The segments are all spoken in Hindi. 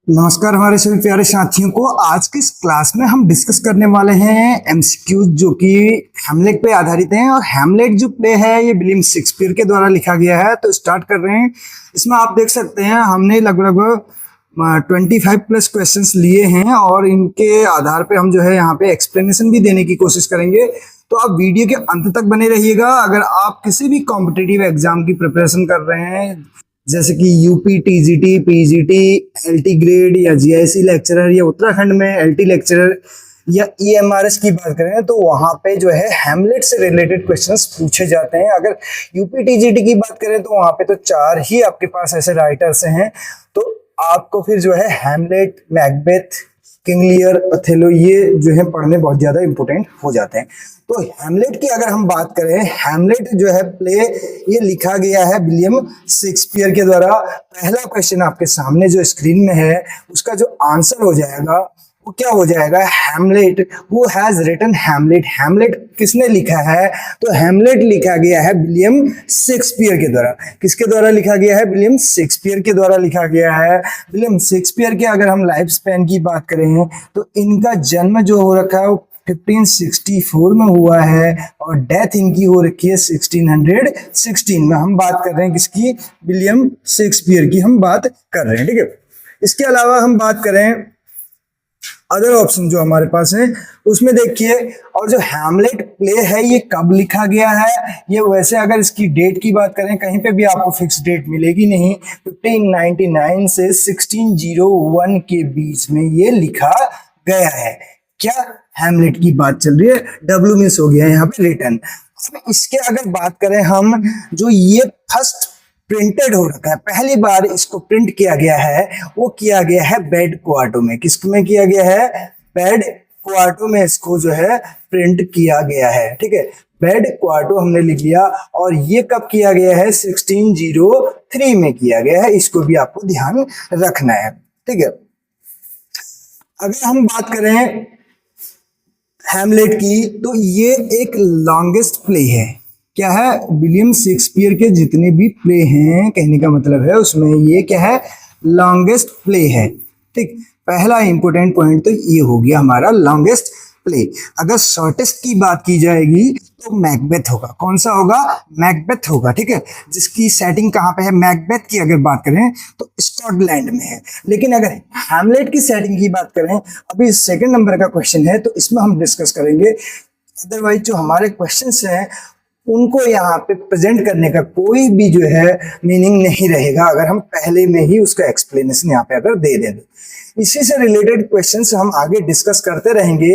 नमस्कार हमारे सभी प्यारे साथियों को। आज की इस क्लास में हम डिस्कस करने वाले हैं एमसीक्यूज जो कि हैमलेट पे आधारित हैं। और हैमलेट जो प्ले है ये विलियम शेक्सपियर के द्वारा लिखा गया है। तो स्टार्ट कर रहे हैं। इसमें आप देख सकते हैं हमने लगभग 25 प्लस क्वेश्चंस लिए हैं और इनके आधार पे हम जो है यहाँ पे एक्सप्लेनेशन भी देने की कोशिश करेंगे। तो आप वीडियो के अंत तक बने रहिएगा। अगर आप किसी भी कॉम्पिटिटिव एग्जाम की प्रिपरेशन कर रहे हैं जैसे कि UP, TGT, PGT, LT grade या जीआईसी लेक्चरर या उत्तराखंड में एलटी लेक्चरर या ईएमआरएस की बात करें तो वहां पे जो है हैमलेट से रिलेटेड क्वेश्चंस पूछे जाते हैं। अगर यूपी टीजीटी की बात करें तो वहां पे तो 4 ही आपके पास ऐसे राइटर्स हैं। तो आपको फिर जो है Hamlet, Macbeth, King Lear, Othello ये जो है पढ़ने बहुत ज्यादा इंपॉर्टेंट हो जाते हैं। तो हैमलेट की अगर हम बात करें, हैमलेट जो है प्ले ये लिखा गया है विलियम शेक्सपियर के द्वारा। पहला क्वेश्चन आपके सामने जो स्क्रीन में है उसका जो आंसर हो जाएगा वो क्या हो जाएगा, Hamlet. Who has written Hamlet, Hamlet किसने लिखा है? तो हैमलेट लिखा गया है विलियम शेक्सपियर के द्वारा। किसके द्वारा लिखा गया है? विलियम शेक्सपियर के द्वारा लिखा गया है। विलियम शेक्सपियर के अगर हम लाइफ स्पैन की बात करें तो इनका जन्म जो हो रखा है वो 1564 में हुआ है और डेथ इनकी हो रखी है 1616 में। हम बात कर रहे हैं किसकी? विलियम शेक्सपियर की हम बात कर रहे हैं, ठीक है। इसके अलावा हम बात करें अदर ऑप्शन जो हमारे पास है उसमें देखिए, और जो हैमलेट प्ले है ये कब लिखा गया है, ये वैसे अगर इसकी डेट की बात करें कहीं पे भी आपको फिक्स डेट मिलेगी नहीं। 1599 से 1601 के बीच में ये लिखा गया है। क्या? हैमलेट की बात चल रही है, डब्ल्यू मिस हो गया है यहाँ पे रिटर्न। इसके अगर बात करें हम, जो ये फर्स्ट प्रिंटेड हो रखा है, पहली बार इसको प्रिंट किया गया है वो किया गया है बेड क्वार्टो में। किसमें किया गया है? बेड क्वार्टो में इसको जो है प्रिंट किया गया है, ठीक है। बेड क्वार्टो हमने लिख लिया। और ये कब किया गया है? 1603 में किया गया है। इसको भी आपको ध्यान रखना है, ठीक है। अगर हम बात करें हैमलेट की तो ये एक लॉन्गेस्ट प्ले है। क्या है? विलियम शेक्सपियर के जितने भी प्ले हैं, कहने का मतलब है उसमें ये क्या है? लॉन्गेस्ट प्ले है, ठीक। पहला इंपॉर्टेंट पॉइंट तो ये हो गया हमारा लॉन्गेस्ट प्ले। अगर शॉर्टेस्ट की बात की जाएगी तो मैकबेथ होगा। कौन सा होगा? मैकबेथ होगा, ठीक है। जिसकी सेटिंग कहाँ पे है? मैकबेथ की अगर बात करें तो स्कॉटलैंड में है। लेकिन अगर हैमलेट की सेटिंग की बात करें, अभी सेकंड नंबर का क्वेश्चन है तो इसमें हम डिस्कस करेंगे। अदरवाइज जो हमारे क्वेश्चन हैं उनको यहाँ पे प्रेजेंट करने का कोई भी जो है मीनिंग नहीं रहेगा अगर हम पहले में ही उसका एक्सप्लेनेशन यहाँ पे अगर दे दें। इसी से रिलेटेड क्वेश्चंस हम आगे डिस्कस करते रहेंगे।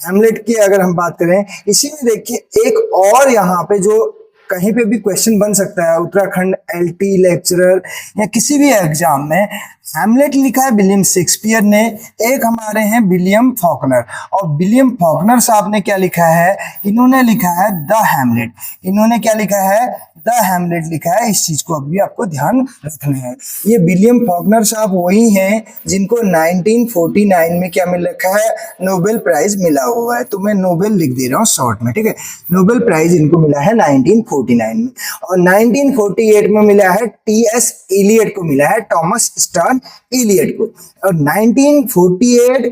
हैमलेट की अगर हम बात करें, इसी में देखिए एक और यहाँ पे जो कहीं पे भी क्वेश्चन बन सकता है, उत्तराखंड एलटी लेक्चरर या किसी भी एग्जाम में, हैमलेट लिखा है विलियम शेक्सपियर ने, एक हमारे हैं विलियम फॉकनर। और विलियम फॉकनर साहब ने क्या लिखा है? इन्होंने लिखा है द हैमलेट। इन्होंने क्या लिखा है? द हैमलेट लिखा है। इस चीज को अभी आपको ध्यान रखना है। ये विलियम फॉकनर साहब वही हैं जिनको 1949 में क्या मिल रखा है? नोबेल प्राइज मिला हुआ है। तो मैं नोबेल लिख दे रहा हूँ शॉर्ट में, ठीक है। नोबेल प्राइज इनको मिला है 1949 में। और 1948 में मिला है टीएस इलियट को, मिला है टॉमस स्टर्न इलियट को। और 1948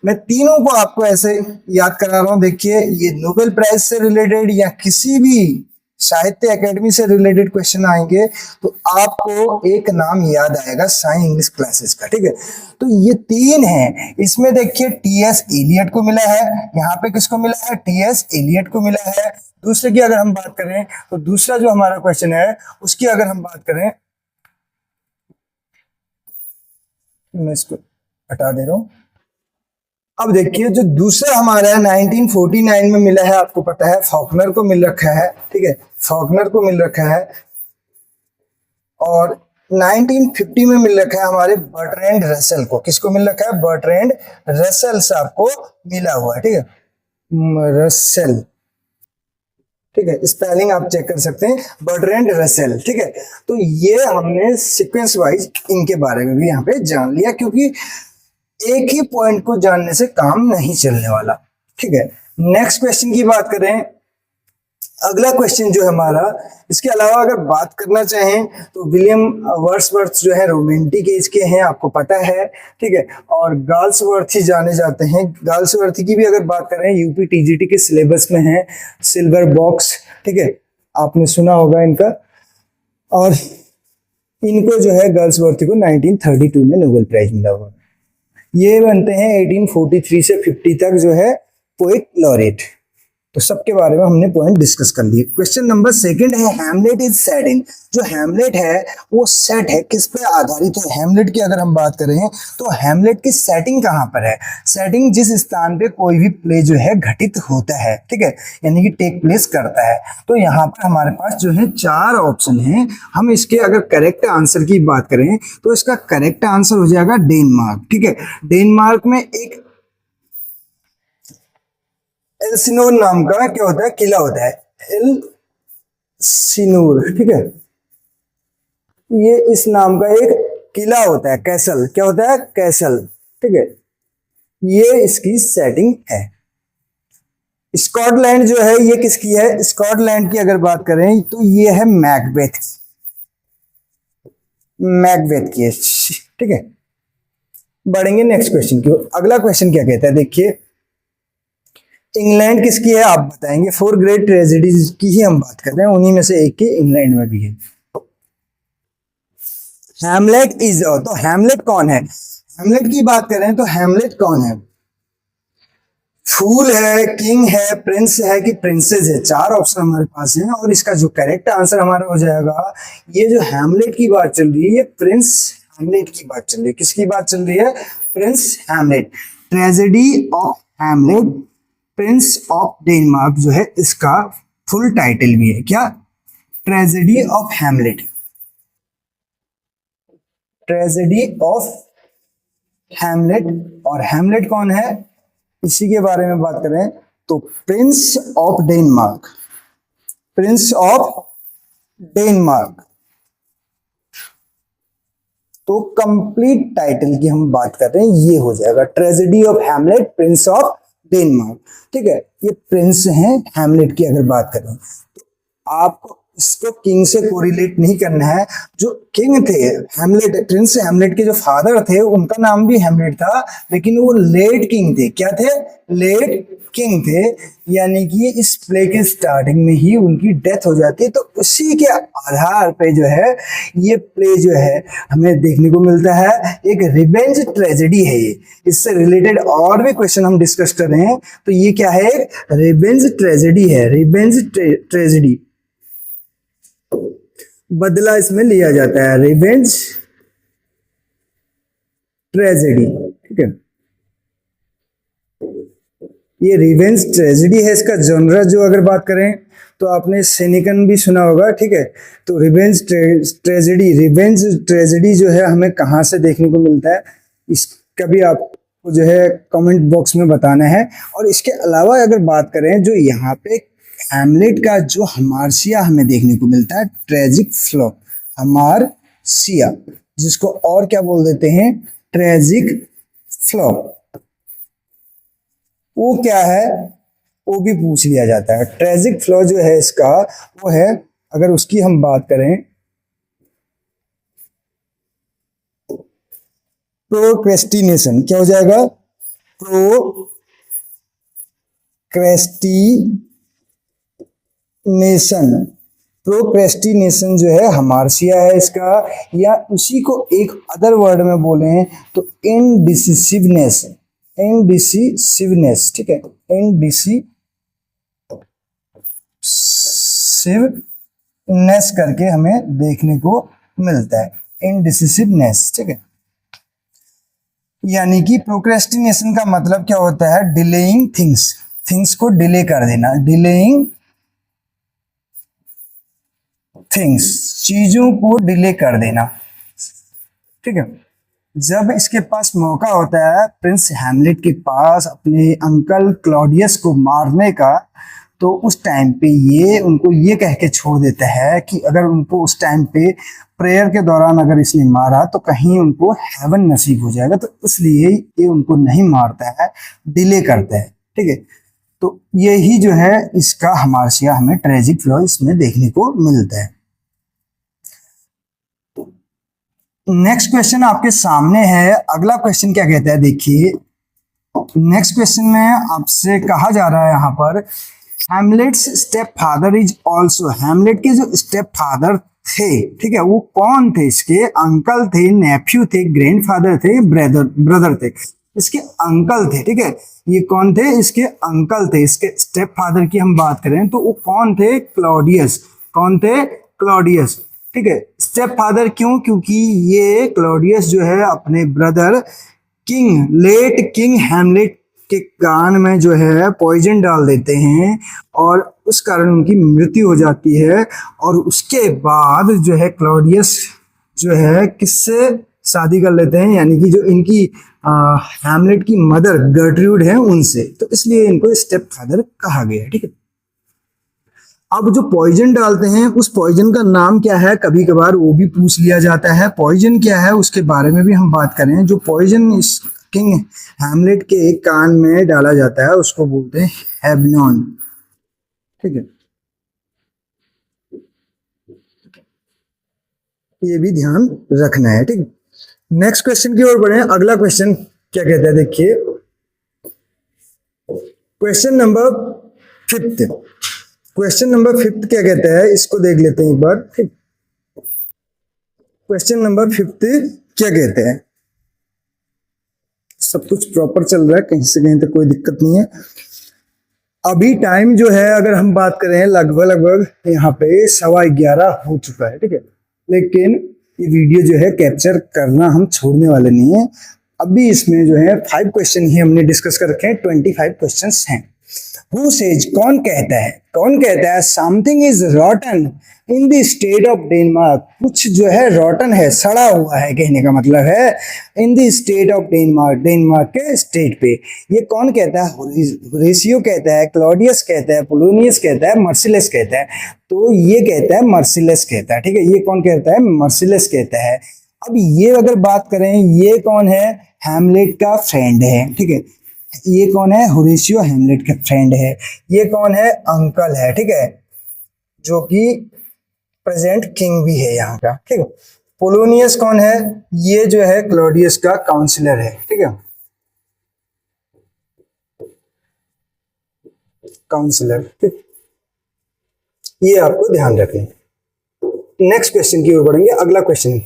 मैं तीनों को आपको ऐसे याद करा रहा हूं। देखिए, ये नोबेल प्राइज से रिलेटेड या किसी भी साहित्य एकेडमी से रिलेटेड क्वेश्चन आएंगे तो आपको एक नाम याद आएगा साई इंग्लिश क्लासेस का, ठीक है। तो ये 3 हैं। इसमें देखिए टीएस इलियट को मिला है, यहाँ पे किसको मिला है? टीएस इलियट को मिला है। दूसरे की अगर हम बात करें तो दूसरा जो हमारा क्वेश्चन है उसकी अगर हम बात करें, मैं इसको हटा दे रहा हूं। अब देखिए जो दूसरा हमारा 1949 में मिला है, आपको पता है फॉकनर को मिल रखा है, ठीक है। फॉकनर को मिल रखा है। और 1950 में मिल रखा है हमारे बर्ट्रैंड रसेल को। किसको मिल रखा है? बर्ट्रैंड रसेल साहब को मिला हुआ है, ठीक है। रसेल, ठीक है। स्पेलिंग आप चेक कर सकते हैं, बर्ट्रैंड रसेल, ठीक है। तो ये हमने सीक्वेंस वाइज इनके बारे में भी यहाँ पे जान लिया, क्योंकि एक ही पॉइंट को जानने से काम नहीं चलने वाला, ठीक है। नेक्स्ट क्वेश्चन की बात करें, अगला क्वेश्चन जो है हमारा, इसके अलावा अगर बात करना चाहें तो विलियम वर्ड्सवर्थ जो है रोमांटिक एज के हैं, आपको पता है, ठीक है। और गाल्सवर्थी जाने जाते हैं। गाल्सवर्थी की भी अगर बात करें यूपी टीजीटी के सिलेबस में है, सिल्वर बॉक्स, ठीक है, आपने सुना होगा इनका। और इनको जो है गाल्सवर्थी को 1932 में नोबेल प्राइज मिला हुआ। ये बनते हैं 1843 से 50 तक जो है पोएट लॉरेट। तो सबके बारे में हमने पॉइंट डिस्कस कर लिए। क्वेश्चन नंबर सेकंड है, हैमलेट इज सेट इन। जो हैमलेट है वो सेट है, किस पे आधारित है? हैमलेट की अगर हम बात करें तो हैमलेट की सेटिंग कहाँ पर है? सेटिंग जिस स्थान पे कोई भी प्ले जो है घटित होता है, ठीक है, यानी कि टेक प्लेस करता है। तो यहाँ पर हमारे पास जो है 4 ऑप्शन हैं। हम इसके अगर करेक्ट आंसर की बात करें तो इसका करेक्ट आंसर हो जाएगा डेनमार्क, ठीक है। डेनमार्क में एक एल्सिनोर नाम का क्या होता है, किला होता है, एल्सिनोर, ठीक है। ये इस नाम का एक किला होता है, कैसल, क्या होता है, कैसल, ठीक है। ये इसकी सेटिंग है। स्कॉटलैंड जो है ये किसकी है? स्कॉटलैंड की अगर बात करें तो ये है मैकबेथ, मैकबेथ की है, ठीक है। बढ़ेंगे नेक्स्ट क्वेश्चन की। अगला क्वेश्चन क्या कहता है, देखिए, इंग्लैंड किसकी है आप बताएंगे। 4 ग्रेट ट्रेजेडीज की ही हम बात कर रहे हैं, उन्हीं में से एक की इंग्लैंड में भी है। हैमलेट इज, तो हैमलेट कौन है? हैमलेट की बात करें तो हैमलेट कौन है? फूल है, किंग है, प्रिंस है कि प्रिंसेस है? 4 ऑप्शन हमारे पास हैं और इसका जो करेक्ट आंसर हमारा हो जाएगा, ये जो हैमलेट की बात चल रही है ये प्रिंस हैमलेट की बात चल रही है। किसकी बात चल रही है? Prince Hamlet. Tragedy of Hamlet, Prince of Denmark जो है इसका फुल टाइटल भी है। क्या? Tragedy of Hamlet, tragedy of Hamlet. और हैमलेट कौन है, इसी के बारे में बात करें तो Prince of Denmark, Prince of Denmark. तो कंप्लीट टाइटल की हम बात कर रहे हैं, ये हो जाएगा tragedy of Hamlet, Prince of Denmark, ठीक है। ये प्रिंस हैं हैमलेट की अगर बात करें तो आपको इसको किंग से कोरिलेट नहीं करना है। जो किंग थे हैमलेट, प्रिंस हैमलेट के जो फादर थे उनका नाम भी हैमलेट था, लेकिन वो लेट किंग थे। क्या थे? लेट किंग थे, यानी कि इस प्ले के स्टार्टिंग में ही उनकी डेथ हो जाती है। तो उसी के आधार पे जो है ये प्ले जो है हमें देखने को मिलता है। एक रिवेंज ट्रेजेडी है ये। इससे रिलेटेड और भी क्वेश्चन हम डिस्कस कर रहे हैं, तो ये क्या है? रिवेंज ट्रेजेडी है, रिवेंज ट्रेजेडी। बदला इसमें लिया जाता है, रिवेंज ट्रेजेडी, ठीक है। ये रिवेंज ट्रेजेडी है। इसका जॉनरा जो अगर बात करें तो आपने सेनिकन भी सुना होगा, ठीक है। तो रिवेंज ट्रेजेडी, रिवेंज ट्रेजेडी जो है हमें कहाँ से देखने को मिलता है, इसका भी आपको जो है कमेंट बॉक्स में बताना है। और इसके अलावा अगर बात करें जो यहाँ पे हैमलेट का जो हमारसिया हमें देखने को मिलता है, ट्रेजिक फ्लॉ, हमारसिया, जिसको और क्या बोल देते हैं, ट्रेजिक फ्लॉ, वो क्या है वो भी पूछ लिया जाता है। ट्रेजिक फ्लॉ जो है इसका वो है, अगर उसकी हम बात करें, प्रोक्रेस्टिनेशन। क्या हो जाएगा? प्रोक्रेस्टिनेशन, प्रोक्रेस्टिनेशन जो है हमारसिया है इसका। या उसी को एक अदर वर्ड में बोले तो इनडिसिसिवनेस, इनडिसिसिवनेस, ठीक है, इनडिसिसिवनेस करके हमें देखने को मिलता है, इनडिसिसिवनेस, ठीक है। यानी कि प्रोक्रेस्टिनेशन का मतलब क्या होता है? डिलेइंग थिंग्स, थिंग्स को डिले कर देना, डिलेइंग थिंग्स, चीजों को डिले कर देना, ठीक है। जब इसके पास मौका होता है प्रिंस हैमलेट के पास अपने अंकल क्लॉडियस को मारने का, तो उस टाइम पे ये उनको ये कह के छोड़ देता है कि अगर उनको उस टाइम पे प्रेयर के दौरान अगर इसने मारा तो कहीं उनको हेवन नसीब हो जाएगा, तो इसलिए ये उनको नहीं मारता है, डिले करता है, ठीक है। तो यही जो है इसका हमार्सिया हमें ट्रेजिक फ्लॉ इसमें देखने को मिलता है। नेक्स्ट क्वेश्चन आपके सामने है। अगला क्वेश्चन क्या कहता है, देखिए नेक्स्ट क्वेश्चन में आपसे कहा जा रहा है यहाँ पर Hamlet's step father is also, Hamlet के जो स्टेप फादर थे, ठीक है, वो कौन थे, इसके अंकल थे, नेफ्यू थे, ग्रैंडफादर थे, ब्रदर थे, इसके अंकल थे, ठीक है, ये कौन थे, इसके अंकल थे। इसके स्टेप फादर की हम बात करें तो वो कौन थे, क्लॉडियस, कौन थे, क्लॉडियस, ठीक है। स्टेप फादर क्यों, क्योंकि ये क्लॉडियस जो है अपने ब्रदर लेट किंग हैमलेट के कान में जो है पॉइजन डाल देते हैं और उस कारण उनकी मृत्यु हो जाती है। और उसके बाद जो है क्लॉडियस जो है किससे शादी कर लेते हैं, यानी कि जो इनकी हैमलेट की मदर गर्ट्रूड है उनसे, तो इसलिए इनको स्टेप फादर कहा गया है, ठीक है। अब जो पॉइजन डालते हैं उस पॉइजन का नाम क्या है, कभी कभार वो भी पूछ लिया जाता है। पॉइजन क्या है उसके बारे में भी हम बात करें। जो पॉइजन इस किंग हैमलेट के कान में डाला जाता है उसको बोलते हैं हेबनॉन, ठीक है, ये भी ध्यान रखना है, ठीक। नेक्स्ट क्वेश्चन की ओर बढ़े। अगला क्वेश्चन क्या कहता है, देखिए क्वेश्चन नंबर 5। क्वेश्चन नंबर 5 क्या कहता है, इसको देख लेते हैं एक बार, ठीक। क्वेश्चन नंबर 5 क्या कहते हैं, सब कुछ प्रॉपर चल रहा है, कहीं से कहीं तक कोई दिक्कत नहीं है। अभी टाइम जो है अगर हम बात करें लगभग यहाँ पे 11:15 हो चुका है, ठीक है, लेकिन ये वीडियो जो है कैप्चर करना हम छोड़ने वाले नहीं है। अभी इसमें जो है 5 क्वेश्चन ही हमने डिस्कस कर रखे हैं, 25 क्वेश्चंस हैं। Who says, कौन कहता है something is रॉटन in the state of Denmark, कुछ जो है रॉटन है, सड़ा हुआ है, कहने का मतलब है in the state of Denmark, Denmark के स्टेट पे। ये कौन कहता है, होरेशियो कहता है, क्लॉडियस कहता है, पोलोनियस कहता है, मर्सिलेस कहता है। तो ये कहता है मर्सिलेस कहता है, ठीक है, ये कौन कहता है, मर्सिलेस कहता है। अब ये अगर बात करें, ये कौन है, हैमलेट का फ्रेंड है, ठीक है, ये कौन है, होरेशियो हैमलेट का फ्रेंड है। ये कौन है, अंकल है, ठीक है, जो कि प्रेजेंट किंग भी है यहाँ का, ठीक है। पोलोनियस कौन है, ये जो है क्लॉडियस का काउंसलर है, ठीक है, काउंसलर, ठीक, ये आपको ध्यान रखें। नेक्स्ट क्वेश्चन की ओर बढ़ेंगे। अगला क्वेश्चन,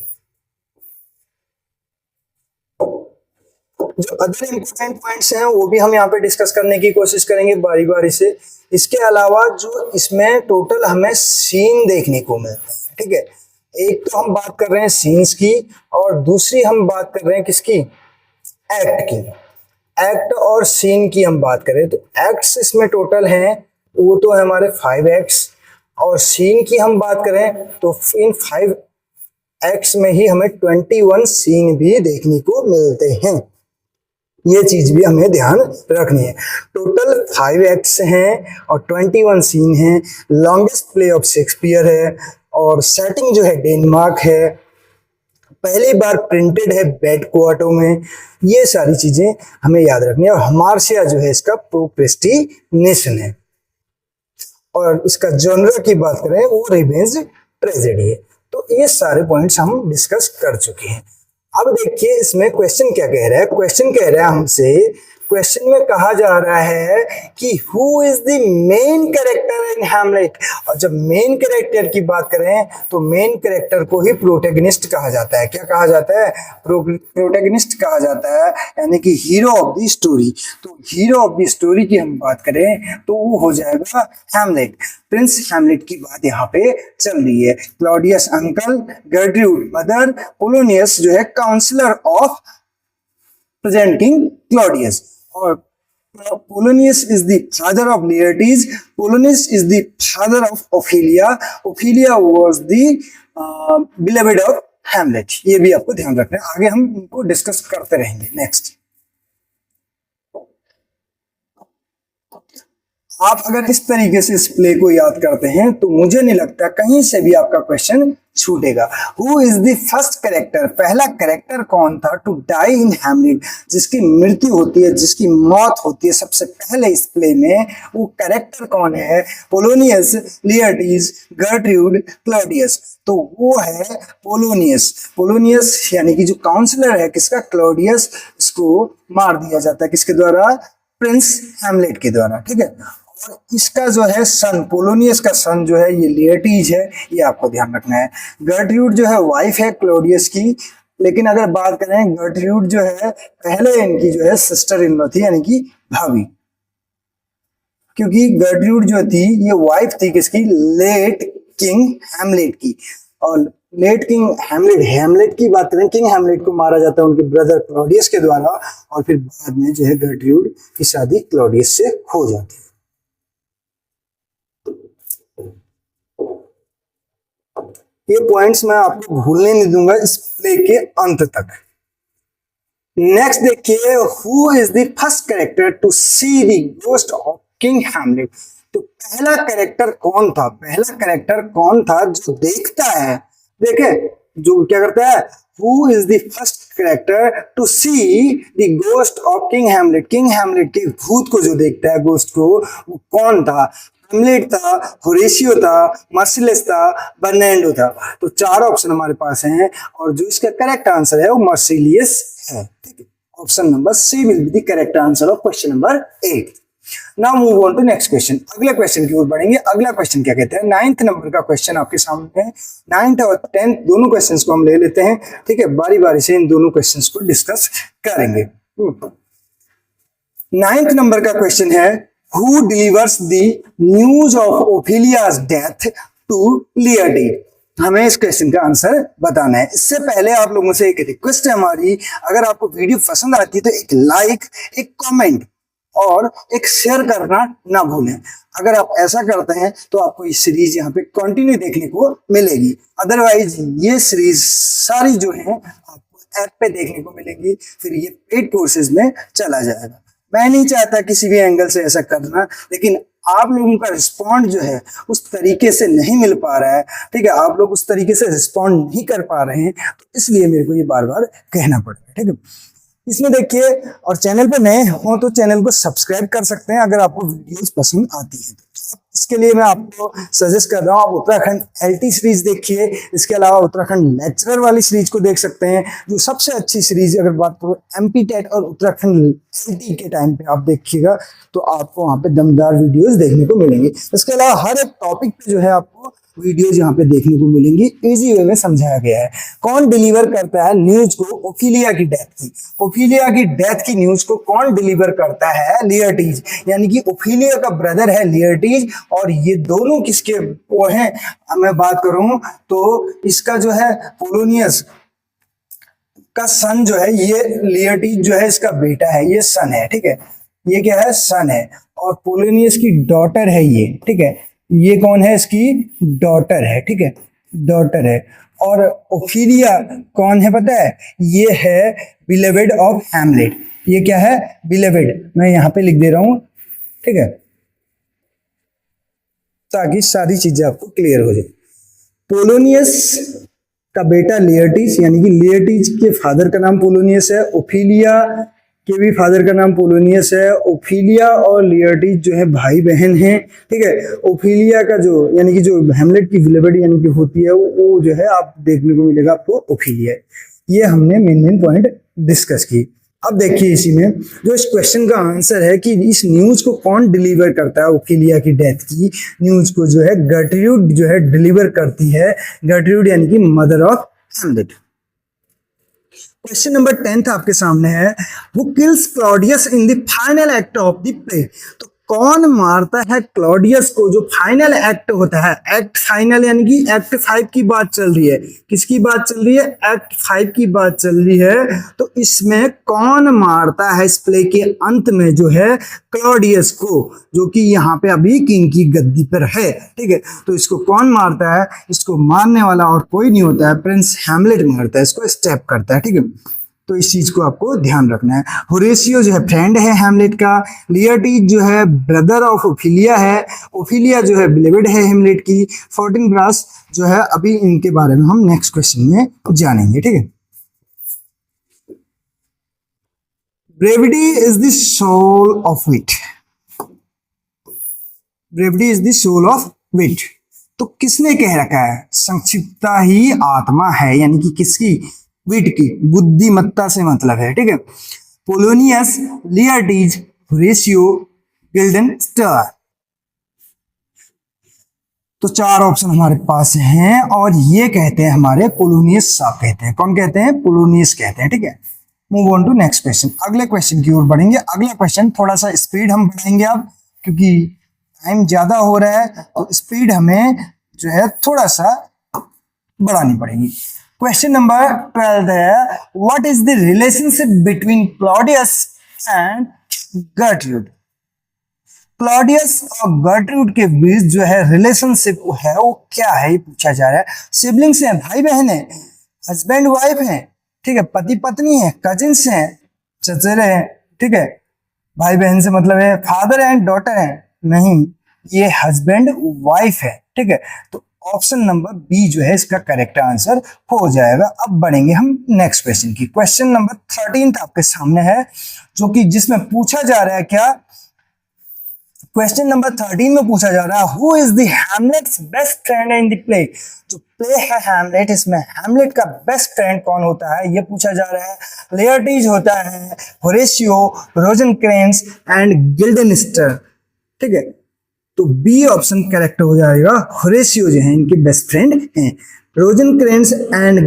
जो अदर इंपॉर्टेंट पॉइंट्स हैं वो भी हम यहाँ पे डिस्कस करने की कोशिश करेंगे बारी बारी से। इसके अलावा जो इसमें टोटल हमें सीन देखने को मिलते हैं, ठीक है, एक तो हम बात कर रहे हैं सीन्स की और दूसरी हम बात कर रहे हैं किसकी, एक्ट की। एक्ट और सीन की हम बात करें तो एक्ट्स इसमें टोटल हैं, वो तो है हमारे 5 एक्ट्स, और सीन की हम बात करें तो इन 5 एक्ट्स में ही हमें 21 सीन भी देखने को मिलते हैं। ये चीज भी हमें ध्यान रखनी है। टोटल 5 एक्ट्स हैं और 21 सीन हैं। लॉन्गेस्ट प्ले ऑफ शेक्सपियर है और सेटिंग जो है डेनमार्क है। पहली बार प्रिंटेड है बेड क्वार्टो में। ये सारी चीजें हमें याद रखनी है। और हमार्सिया जो है इसका प्रोक्रेस्टिनेशन है। और इसका जॉनर की बात करें वो रिवेंज ट्रेजेडी है। तो ये सारे पॉइंट्स हम डिस्कस कर चुके हैं। अब देखिए इसमें क्वेश्चन क्या कह रहा है। क्वेश्चन कह रहा है हमसे, क्वेश्चन में कहा जा रहा है कि who is the main character in Hamlet. और जब मेन कैरेक्टर की बात करें तो मेन कैरेक्टर को ही प्रोटैगनिस्ट कहा जाता है। क्या कहा जाता है? प्रोटैगनिस्ट कहा जाता है, यानी कि हीरो ऑफ द स्टोरी। तो हीरो ऑफ द स्टोरी की हम बात करें तो वो हो जाएगा हैमलेट। प्रिंस हैमलेट की बात यहाँ पे चल रही है। Claudius uncle, Gertrude mother, Polonius जो है counsellor of present king Claudius, और Polonius is the father of Laertes. Polonius is the father of Ophelia. Ophelia was the beloved of Hamlet. ये भी आपको ध्यान रखना है। आगे हम इनको डिस्कस करते रहेंगे। नेक्स्ट, आप अगर इस तरीके से इस प्ले को याद करते हैं तो मुझे नहीं लगता कहीं से भी आपका क्वेश्चन छूटेगा। Who is the first character, पहला कैरेक्टर कौन था टू डाई इन हैमलेट, जिसकी मृत्यु होती है, जिसकी मौत होती है सबसे पहले इस प्ले में, वो कैरेक्टर कौन है? Polonius, Laertes, Gertrude, Claudius. तो वो है पोलोनियस। पोलोनियस यानी कि जो काउंसलर है किसका? क्लॉडियस। इसको मार दिया जाता है किसके द्वारा? प्रिंस हैमलेट के द्वारा, ठीक है। और इसका जो है सन, पोलोनियस का सन जो है ये लियर्टीज है, ये आपको ध्यान रखना है। गर्ट्रूड जो है वाइफ है क्लॉडियस की, लेकिन अगर बात करें गर्ट्रूड जो है पहले इनकी जो है सिस्टर इन लॉ थी, यानी कि भाभी, क्योंकि गर्ट्रूड जो थी ये वाइफ थी किसकी? लेट किंग हैमलेट की। और लेट किंग हैमलेट की बात करें, किंग हैमलेट को मारा जाता है उनके ब्रदर क्लॉडियस के द्वारा, और फिर बाद में जो है गर्ट्रूड की शादी क्लॉडियस से हो जाती है। ये पॉइंट्स मैं आपको भूलने नहीं दूंगा इस प्ले के अंत तक। नेक्स्ट देखिए, who is the first character to see the ghost of king Hamlet. तो पहला कैरेक्टर कौन था? पहला कैरेक्टर कौन था जो देखता है, देखे जो क्या करता है? Who is the first character to see the ghost of king Hamlet. King Hamlet के भूत को जो देखता है, गोस्ट को, वो कौन था? हैमलेट था, होरेशियो था, मर्सिलिस था, बर्नैंडो था। तो चार ऑप्शन हमारे पास हैं और जो इसका करेक्ट आंसर है वो मर्सिलियस है, ठीक है। Option number C will be the correct answer of question number 8। Now move on to next question. अगले क्वेश्चन की ओर बढ़ेंगे। अगला क्वेश्चन क्या कहते हैं? 9th नंबर का क्वेश्चन आपके सामने है। 9th और 10th दोनों क्वेश्चंस को हम ले लेते हैं, ठीक है। बारी बारी से इन दोनों क्वेश्चंस को डिस्कस करेंगे। 9th नंबर का क्वेश्चन है, who delivers the news of Ophelia's death to Laertes. हमें इस क्वेश्चन का आंसर बताना है। इससे पहले आप लोगों से एक रिक्वेस्ट है हमारी, अगर आपको वीडियो पसंद आती है तो एक लाइक, एक कमेंट और एक शेयर करना ना भूलें। अगर आप ऐसा करते हैं तो आपको ये सीरीज यहाँ पे कंटिन्यू देखने को मिलेगी। अदरवाइज ये सीरीज सारी जो है आपको ऐप पे देखने को मिलेगी, फिर ये पेड कोर्सेज में चला जाएगा। मैं नहीं चाहता किसी भी एंगल से ऐसा करना, लेकिन आप लोगों का रिस्पॉन्ड जो है उस तरीके से नहीं मिल पा रहा है, ठीक है। आप लोग उस तरीके से रिस्पॉन्ड नहीं कर पा रहे हैं, तो इसलिए मेरे को ये बार बार कहना पड़ रहा है, ठीक है। इसमें देखिए, और चैनल पे नए हो तो चैनल को सब्सक्राइब कर सकते हैं अगर आपको वीडियोस पसंद आती है तो। इसके लिए मैं आपको सजेस्ट कर रहा हूँ, आप उत्तराखंड एलटी सीरीज देखिए। इसके अलावा उत्तराखंड लेक्चरर वाली सीरीज को देख सकते हैं, जो सबसे अच्छी सीरीज अगर बात करो एमपी टेट और उत्तराखंड एलटी के टाइम पे आप देखिएगा तो आपको वहाँ पे दमदार वीडियोस देखने को मिलेंगे। इसके अलावा हर एक टॉपिक पे जो है आपको वीडियोज यहाँ पे देखने को मिलेंगी, इजी वे में समझाया गया है। कौन डिलीवर करता है न्यूज को? ओफिलिया की डेथ की। ओफिलिया की डेथ की न्यूज को कौन डिलीवर करता है? लियर्टीज, यानी कि ओफिलिया का ब्रदर है लियर्टीज, और ये दोनों किसके वो हैं? मैं बात करूं तो इसका जो है पोलोनियस का सन जो है, ये लियर्टीज जो है इसका बेटा है, ये सन है, ठीक है। ये क्या है? सन है। और पोलोनियस की डॉटर है ये, ठीक है। ये कौन है? इसकी डॉटर है, ठीक है, डॉटर है। और ओफिलिया कौन है पता है? ये है बिलेवेड ऑफ हैमलेट। ये क्या है? बिलेवेड। मैं यहां पे लिख दे रहा हूं, ठीक है, ताकि सारी चीजें आपको क्लियर हो जाए। पोलोनियस का बेटा लियर्टीज, यानी कि लियर्टीज के फादर का नाम पोलोनियस है, ओफिलिया के भी फादर का नाम पोलोनियस है। ओफिलिया और लियर्टीज जो है भाई बहन हैं, ठीक है। ओफिलिया का जो यानी कि जो हैमलेट की बिलेवेड यानी कि होती है वो जो है आप देखने को मिलेगा आपको ओफिलिया। ये हमने मेन पॉइंट डिस्कस की। अब देखिए इसी में जो इस क्वेश्चन का आंसर है कि इस न्यूज को कौन डिलीवर करता है? ओफिलिया की डेथ की न्यूज को जो है गर्ट्रूड जो है डिलीवर करती है। गर्ट्रूड यानी कि mother of Hamlet. Question number 10 आपके सामने है, who kills Claudius in the final act of the play. तो कौन मारता है क्लॉडियस को? जो फाइनल एक्ट होता है, एक्ट फाइनल यानी कि एक्ट 5 की बात चल रही है। किसकी बात चल रही है? एक्ट 5 की बात चल रही है। तो इसमें कौन मारता है इस प्ले के अंत में जो है क्लॉडियस को, जो कि यहाँ पे अभी किंग की गद्दी पर है, ठीक है। तो इसको कौन मारता है? इसको मारने वाला और कोई नहीं होता है, प्रिंस हैमलेट मारता है, इसको स्टेप करता है, ठीक है। तो इस चीज को आपको ध्यान रखना है। होरेशियो जो है फ्रेंड है हैमलेट का, लियरटीज जो है ब्रदर ऑफ ओफिलिया है, ओफिलिया जो है बिलेवेड है हैमलेट की, फोर्टिनब्रास जो है, अभी इनके बारे में हम नेक्स्ट क्वेश्चन में जानेंगे, ठीक है। Brevity is the soul of wit, brevity is the soul of wit. तो किसने कह रखा है? संक्षिप्तता ही आत्मा है, यानी कि किसकी? विट की, बुद्धिमत्ता से मतलब है, ठीक है। Polonius, Laertes, Horatio, Guildenstern. तो 4 ऑप्शन हमारे पास हैं और ये कहते हैं हमारे पोलोनियस साहब कहते हैं। कौन कहते हैं? पोलोनियस कहते हैं, ठीक है। Move on to next question, अगले क्वेश्चन की ओर बढ़ेंगे। अगला क्वेश्चन थोड़ा सा स्पीड हम बढ़ाएंगे अब, क्योंकि टाइम ज्यादा हो रहा है, तो स्पीड हमें जो है थोड़ा सा बढ़ानी पड़ेगी। क्वेश्चन नंबर 12 है, what is the relationship between Claudius and Gertrude? Claudius और गर्ट्रूड के बीच जो है रिलेशनशिप है वो क्या है, ये पूछा जा रहा है। सिबलिंग्स हैं, भाई बहन है, हस्बैंड वाइफ है, ठीक है, पति पत्नी है, कजिन्स हैं, चचेरे हैं, ठीक है। भाई बहन से मतलब है फादर एंड डॉटर है, नहीं, ये हस्बैंड वाइफ है, ठीक है। तो ऑप्शन नंबर बी जो है इसका करेक्ट आंसर हो जाएगा। अब बढ़ेंगे हम नेक्स्ट क्वेश्चन की। क्वेश्चन नंबर 13 आपके सामने है, जो कि जिसमें पूछा जा रहा है क्या? क्वेश्चन नंबर 13 में पूछा जा रहा है, who is the Hamlet's best friend in the play? जो प्ले है हैमलेट, इसमें हैमलेट का बेस्ट फ्रेंड कौन होता है, ये पूछा जा रहा है। लेयरटीज होता है, होरेशियो, रोजेनक्रेंस एंड गिल्डेनस्टर, ठीक है। तो बी ऑप्शन करेक्ट हो जाएगा, होरेशियो जो है इनके बेस्ट फ्रेंड हैं। रोजेनक्रेंस एंड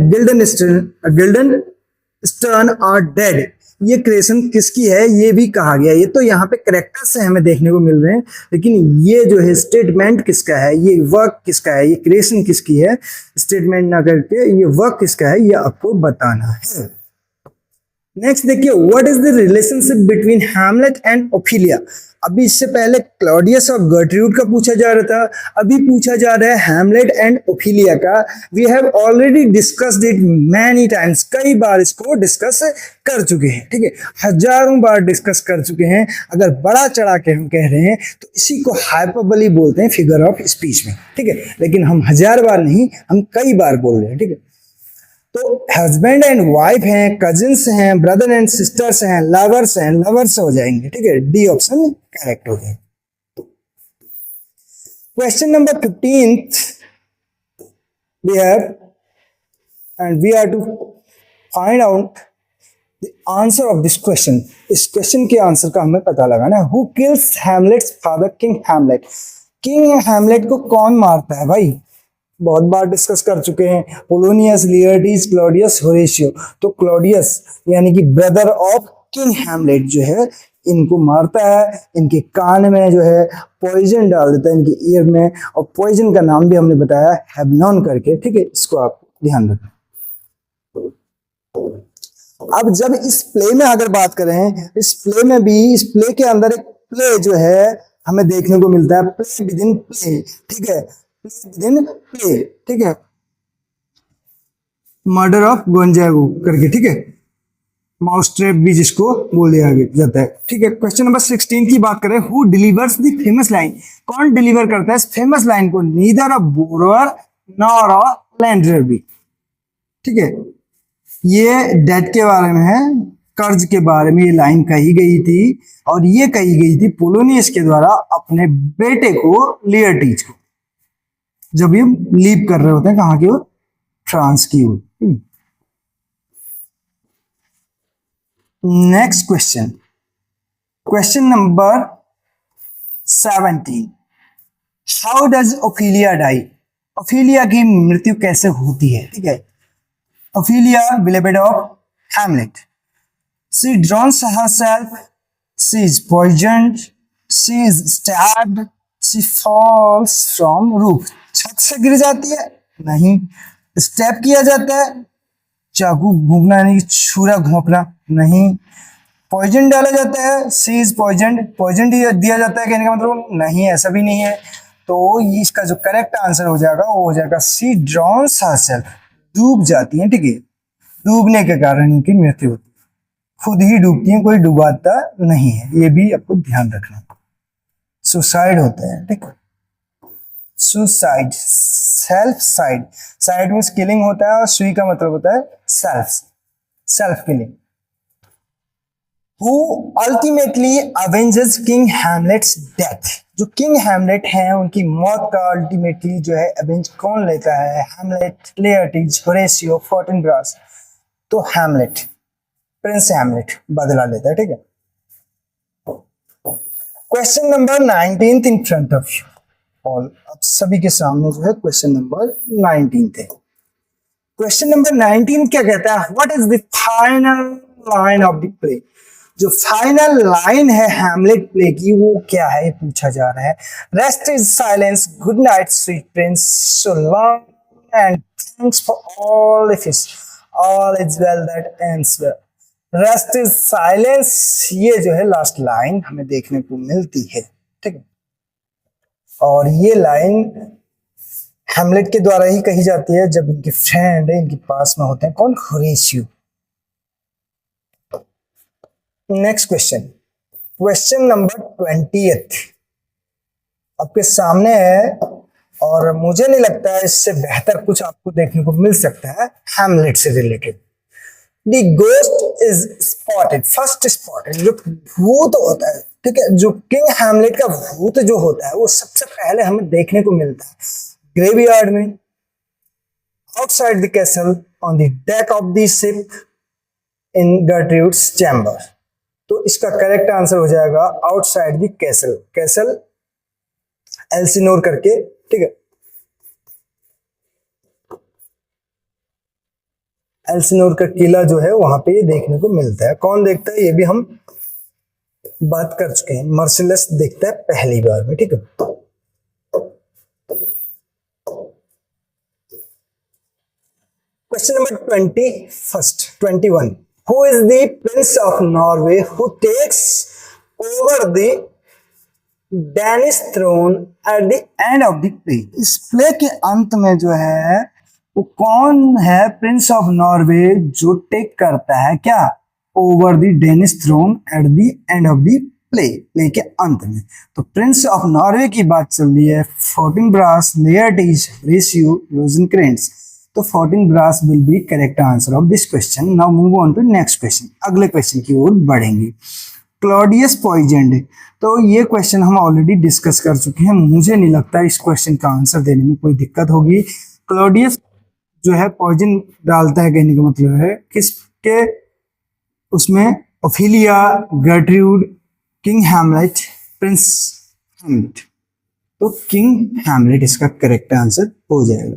गिल्डेनस्टर्न आर डेड, ये क्रिएशन किसकी है ये भी कहा गया। ये तो यहाँ पे करेक्टर्स से हमें देखने को मिल रहे हैं, लेकिन ये जो है स्टेटमेंट किसका है, ये वर्क किसका है, ये क्रिएशन किसकी है, स्टेटमेंट ना करके ये वर्क किसका है, ये आपको बताना है। नेक्स्ट देखिए, what is the relationship between Hamlet and Ophelia? अभी इससे पहले क्लॉडियस और गर्ट्रूड का पूछा जा रहा था, अभी पूछा जा रहा है हैमलेट एंड ओफिलिया का। We have already discussed it many times, कई बार इसको डिस्कस कर चुके हैं, ठीक है, हजारों बार डिस्कस कर चुके हैं। अगर बड़ा चढ़ा के हम कह रहे हैं तो इसी को हाइपरबोली बोलते हैं फिगर ऑफ स्पीच में, ठीक है। लेकिन हम 1000 बार नहीं, हम कई बार बोल रहे हैं, ठीक है। तो हस्बैंड एंड वाइफ हैं, कजिन्स हैं, ब्रदर एंड सिस्टर्स हैं, लवर्स हैं, लवर्स हो जाएंगे, ठीक है। डी ऑप्शन करेक्ट हो जाएगा। Question number 15 we have and we are to find out the answer of this question। इस क्वेश्चन के आंसर का हमें पता लगाना है। Who kills Hamlet's father, King Hamlet? King Hamlet को कौन मारता है भाई? बहुत बार डिस्कस कर चुके हैं, पोलोनियस, लियरटीज, क्लॉडियस, होरेशियो। तो क्लॉडियस यानी कि ब्रदर ऑफ किंग हैमलेट जो है इनको मारता है, इनके कान में जो है पॉइजन डाल देता है, इनके ईयर में, और पॉइजन का नाम भी हमने बताया हेबनॉन करके, ठीक है। इसको आप ध्यान रखें। अब जब इस प्ले में अगर बात करें, इस प्ले में भी, इस प्ले के अंदर एक प्ले जो है हमें देखने को मिलता है, प्ले विद इन प्ले, ठीक है, प्ले विद इन प्ले, ठीक है, मर्डर ऑफ गोंजागो करके, ठीक है, माउस ट्रैप भी जिसको बोल दिया जाता है, ठीक है। क्वेश्चन नंबर 16 की बात करें, who delivers the famous line? कौन डिलीवर करता है इस फेमस लाइन को? नीदर अ बोरोअर नॉर अ लैंडर भी, ठीक है। ये डेट के बारे में है, कर्ज के बारे में ये लाइन कही गई थी, और ये कही गई थी पोलोनियस के द्वारा अपने बेटे को, लियरटीज को, जब ये लीव कर रहे होते हैं कहाँ की ओर? फ्रांस की ओर। Next question, question number 17, how does Ophelia die? Ophelia की मृत्यु कैसे होती है, ठीक है। Ophelia beloved of Hamlet, she drowns herself, she is poisoned, she is stabbed, she falls from roof। छत से गिर जाती है? नहीं। स्टैब किया जाता है? चाकू घूमना नहीं, छुरा घोंपना नहीं। पॉइजन डाला जाता है? सी इज पॉइजन, पॉइजन दिया जाता है कहने का मतलब नहीं, ऐसा भी नहीं है। तो इसका जो करेक्ट आंसर हो जाएगा वो हो जाएगा सी ड्रॉन्स हरसेल्फ, डूब जाती है, ठीक है, डूबने के कारण इनकी मृत्यु होती है। खुद ही डूबती हैं, कोई डुबाता नहीं है, ये भी आपको ध्यान रखना। सुसाइड होता है, ठीक है, suicide, self side, side means killing होता है और सुई का मतलब होता है self, self killing. Who ultimately avenges King Hamlet's death? जो किंग हैमलेट हैं उनकी मौत का अल्टीमेटली जो है अवेंज कौन लेता है? Hamlet, Laertes, Horatio, Fortinbras. तो हैमलेट, प्रिंस हैमलेट बदला लेता है, ठीक है। Question number 19 in front of you all, अब सभी के सामने जो है क्वेश्चन नंबर 19 है। क्वेश्चन नंबर 19 क्या कहता है? What is the final line of the play? जो फाइनल लाइन है हैमलेट प्ले की वो क्या है, ये पूछा जा रहा है। Rest is silence, good night sweet Prince, so long and thanks for all if all is well that ends well. Rest is silence, ये जो है लास्ट लाइन हमें देखने को मिलती है, ठीक है। और ये लाइन हैमलेट के द्वारा ही कही जाती है जब इनके फ्रेंड इनके पास में होते हैं, कौन? Horatio. Next question, question number 20 आपके सामने है और मुझे नहीं लगता इससे बेहतर कुछ आपको देखने को मिल सकता है हैमलेट से related. The ghost is spotted, first spotted, जो भूत होता है, ठीक है, जो किंग हैमलेट का भूत जो होता है वो सबसे पहले हमें देखने को मिलता है ग्रेवयार्ड में, outside the castle, on the deck of the ship, in Gertrude's chamber. तो इसका करेक्ट आंसर हो जाएगा outside the castle, castle Elsinore करके, ठीक है, एल्सिनोर का किला जो है वहां पे ये देखने को मिलता है। कौन देखता है? ये भी हम बात कर चुके हैं, मर्सिलस देखता है पहली बार में, ठीक है। Question number 21, who is the prince of Norway who takes over the Danish throne at the end of the play? इस प्ले के अंत में जो है वो कौन है प्रिंस ऑफ नॉर्वे जो टेक करता है क्या? Over the Danish throne at the end of the play, play के अंत में। तो प्रिंस ऑफ नॉर्वे की बात चल रही है, फोर्टिनब्रास, लेयर्टिज, होरेशियो, रोजेनक्रेंट्ज। तो Fortinbras will be correct answer of this question. Now move on to next question, अगले क्वेश्चन की ओर बढ़ेंगे। क्लॉडियस पॉइजन्ड, तो ये क्वेश्चन हम ऑलरेडी डिस्कस कर चुके हैं, मुझे नहीं लगता इस क्वेश्चन का आंसर देने में कोई दिक्कत होगी। क्लॉडियस जो है पॉइजन डालता है, कहने का मतलब है किसके? उसमें Ophelia, Gertrude, king Hamlet, prince Hamlet. तो किंग हैमलेट इसका करेक्ट आंसर हो जाएगा।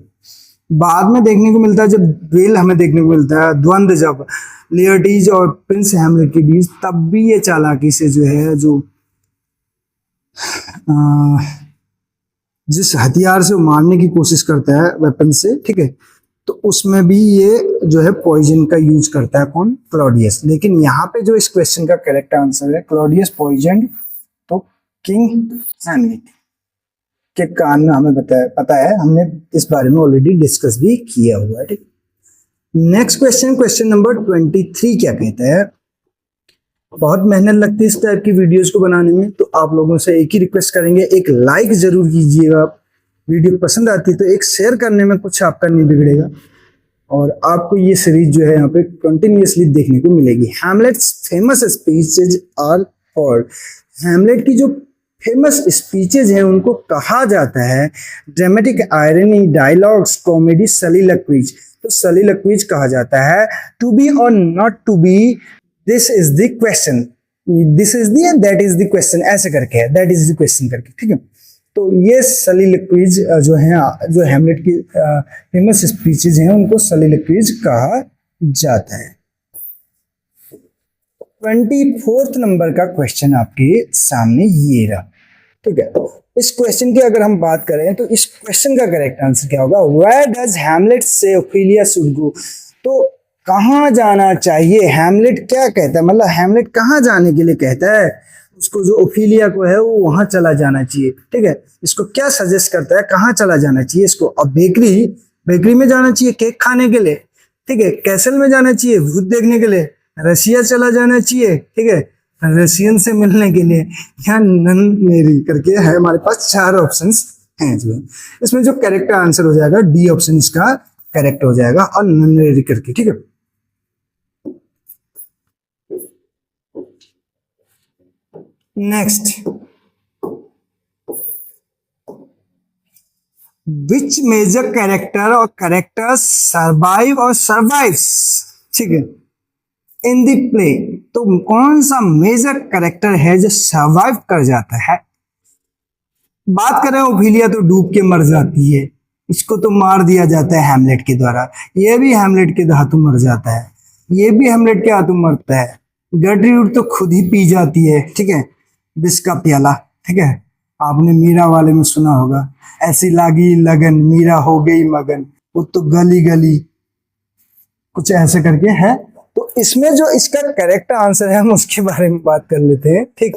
बाद में देखने को मिलता है जब ड्वेल हमें देखने को मिलता है, द्वंद्व जब लेयर्टिज और प्रिंस हैमलेट के बीच, तब भी ये चालाकी से जो है जो जिस हथियार से वो मारने की कोशिश करता है वेपन से, ठीक है, तो उसमें भी ये जो है पॉइजन का यूज करता है, कौन? क्लॉडियस। लेकिन यहाँ पे जो इस क्वेश्चन का करेक्ट आंसर है क्लॉडियस पॉइजन, तो किंग हैमलेट के कान में हमें पता है, हमने इस बारे में ऑलरेडी डिस्कस भी किया हुआ है, ठीक। नेक्स्ट क्वेश्चन, क्वेश्चन नंबर 23 क्या कहता है? बहुत मेहनत लगती है इस टाइप की वीडियोस को बनाने में, तो आप लोगों से एक ही रिक्वेस्ट करेंगे, एक लाइक जरूर कीजिएगा। वीडियो पसंद आती है तो एक शेयर करने में कुछ आपका नहीं बिगड़ेगा, और आपको ये सीरीज जो है यहाँ पे कंटिन्यूअसली देखने को मिलेगी। Hamlet's famous speeches are called, Hamlet की जो फेमस स्पीचेज हैं उनको कहा जाता है dramatic irony, dialogues, comedy, soliloquies. तो सलीलक्विज कहा जाता है। To be or not to be, this is the question, this is the that is the question, ऐसे करके है, दैट इज द क्वेश्चन करके, ठीक है। तो ये सलीलक्विज जो है, जो हैमलेट की फेमस स्पीचेज हैं उनको सलीलक्विज कहा जाता है। 24 नंबर का क्वेश्चन आपके सामने ये रहा, ठीक है। इस क्वेश्चन की अगर हम बात करें तो इस क्वेश्चन का करेक्ट आंसर क्या होगा? वेयर डज हैमलेट से ओफिलिया शुड गो? तो कहाँ जाना चाहिए? हैमलेट क्या कहता है, मतलब हैमलेट कहाँ जाने के लिए कहता है? उसको जो ओफिलिया को है वो वहां चला जाना चाहिए, ठीक है। इसको क्या सजेस्ट करता है, कहाँ चला जाना चाहिए इसको? अब बेकरी में जाना चाहिए केक खाने के लिए, ठीक है। कैसल में जाना चाहिए भूत देखने के लिए, रशिया चला जाना चाहिए, ठीक है, रशियन से मिलने के लिए, यहाँ नन करके है हमारे पास 4 ऑप्शंस हैं जो है। इसमें जो करेक्ट आंसर हो जाएगा डी ऑप्शन इसका करेक्ट हो जाएगा, और नन करके, ठीक है। नेक्स्ट, विच मेजर कैरेक्टर और कैरेक्टर्स सर्वाइव और सर्वाइव्स, ठीक है, इन द प्ले। तो कौन सा मेजर कैरेक्टर है जो सर्वाइव कर जाता है? बात करें ओफिलिया तो डूब के मर जाती है, इसको तो मार दिया जाता है हैमलेट के द्वारा, ये भी हैमलेट के हाथों मर जाता है, ये भी हैमलेट के हाथों मरता है, गर्ट्रूड तो खुद ही पी जाती है, ठीक है, विष का प्याला, ठीक है, आपने मीरा वाले में सुना होगा, ऐसी लागी लगन मीरा हो गई मगन, वो तो गली गली, कुछ ऐसे करके है। तो इसमें जो इसका करेक्ट आंसर है हम उसके बारे में बात कर लेते हैं, ठीक।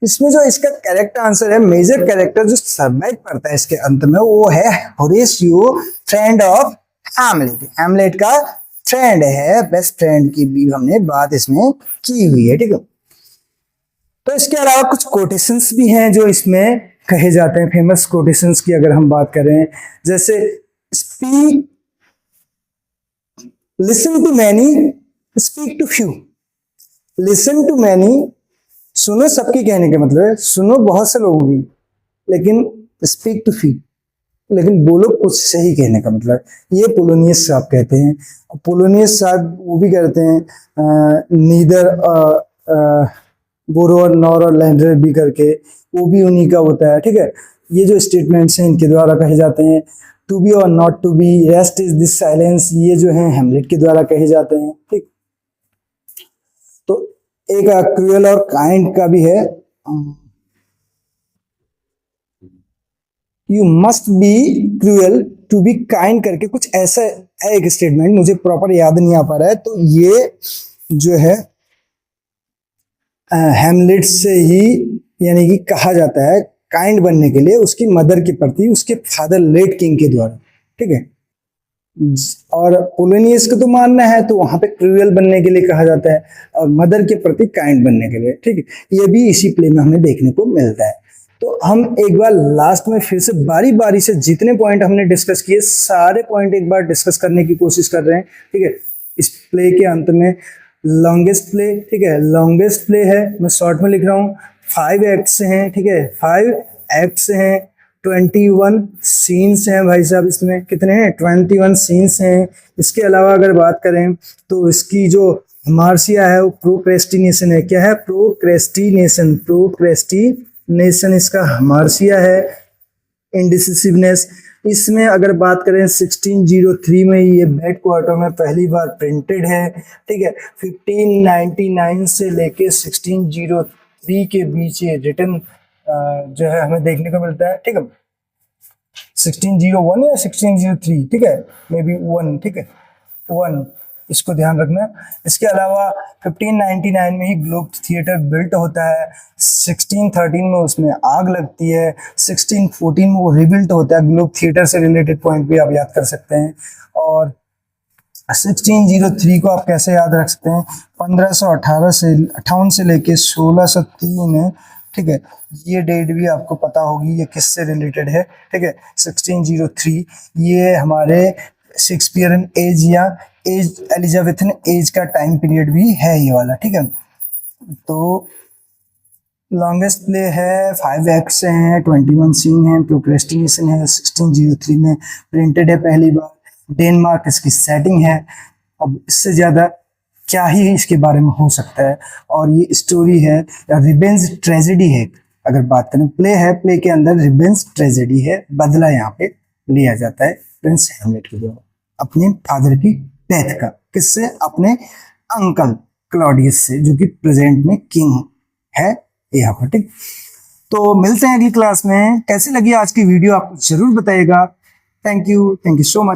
इसमें जो इसका करेक्ट आंसर है, मेजर कैरेक्टर जो सर्वाइव करता है इसके अंत में, वो है Horatio, friend of Hamlet. Hamlet का फ्रेंड है, बेस्ट फ्रेंड की भी हमने बात इसमें की हुई है, ठीक है। तो इसके अलावा कुछ कोटेशंस भी हैं जो इसमें कहे जाते हैं, फेमस कोटेशंस की अगर हम बात करें, जैसे speak, listen to many, speak to few. Listen to many, सुनो सबकी कहने का मतलब है, सुनो बहुत से लोगों की, लेकिन स्पीक टू फ्यू, लेकिन बोलो कुछ से ही कहने का मतलब, ये पोलोनियस साहब कहते हैं। पोलोनियस साहब वो भी कहते हैं नीदर बोरो नॉर और लैंडर भी करके, वो भी उन्हीं का होता है, ठीक है। ये जो स्टेटमेंट्स हैं इनके द्वारा कहे जाते हैं। To be or not to be, rest is this silence, ये जो है हैमलेट के द्वारा कहे जाते हैं, ठीक। तो एक क्रूएल और काइंड का भी है, you must be cruel to be kind करके कुछ ऐसा है एक स्टेटमेंट, मुझे प्रॉपर याद नहीं आ पा रहा है। तो ये जो है हैमलेट से ही यानी कि कहा जाता है काइंड बनने के लिए उसकी मदर के प्रति, उसके फादर लेट किंग के द्वारा, ठीक है। और पोलोनियस को तो मानना है तो वहां पे क्रूएल बनने के लिए कहा जाता है, और मदर के प्रति काइंड बनने के लिए, ठीक है। ये भी इसी प्ले में हमें देखने को मिलता है। तो हम एक बार लास्ट में फिर से बारी बारी से जितने पॉइंट हमने डिस्कस किए सारे पॉइंट एक बार डिस्कस करने की कोशिश कर रहे हैं, ठीक है। इस प्ले के अंत में लॉन्गेस्ट प्ले, ठीक है, लॉन्गेस्ट प्ले है, मैं शॉर्ट में लिख रहा हूँ, 5 एक्ट्स हैं, ठीक है, 5 एक्ट्स हैं, 21 सीन्स हैं भाई साहब, इसमें कितने हैं, 21 सीन्स हैं। इसके अलावा अगर बात करें तो इसकी जो मार्सिया है वो प्रोक्रेस्टिनेशन है, क्या है, प्रोक्रेस्टिनेशन, प्रोक्रेस्टिनेशन इसका मार्सिया है। इंडिसिसिवनेस, इसमें अगर बात करें 1603 में ये बैड क्वार्टर में पहली बार प्रिंटेड है, ठीक है। 1599 से लेके 1603 के बीच ये रिटर्न जो है हमें देखने को मिलता है, ठीक है। 1601 या 1603, ठीक है, मे बी 1, ठीक है, 1, इसको ध्यान रखना। इसके अलावा 1599 में ही ग्लोब थिएटर बिल्ट होता है, 1613 में उसमें आग लगती है, 1614 में वो रिबिल्ट होता है। ग्लोब थिएटर से रिलेटेड पॉइंट भी आप याद कर सकते हैं। और 1603 को आप कैसे याद रख सकते हैं, 1558 से लेके 1603 है, ठीक है। ये डेट भी आपको पता होगी, ये किससे रिलेटेड है, ठीक है। 1603 ये हमारे शेक्सपियरन एज या एज, एलिजाबेथन एज का टाइम पीरियड भी है ये वाला, ठीक है। तो लॉन्गेस्ट प्ले है, 5 एक्ट्स हैं, 21 सीन है, प्रोक्रेस्टिनेशन है, 1603 में प्रिंटेड है पहली बार, डेनमार्क इसकी सेटिंग है। अब इससे ज़्यादा क्या ही इसके बारे में हो सकता है। और ये स्टोरी है या रिवेंज ट्रेजेडी है, अगर बात करें प्ले है, प्ले के अंदर रिवेंज ट्रेजेडी है, बदला यहाँ पे लिया जाता है प्रिंस हैमलेट के द्वारा अपने फादर की डेथ का, किससे, अपने अंकल क्लॉडियस से, जो कि प्रेजेंट में किंग है यहाँ पर, ठीक। तो मिलते हैं अगली क्लास में। कैसी लगी आज की वीडियो आप जरूर बताइएगा। Thank you so much.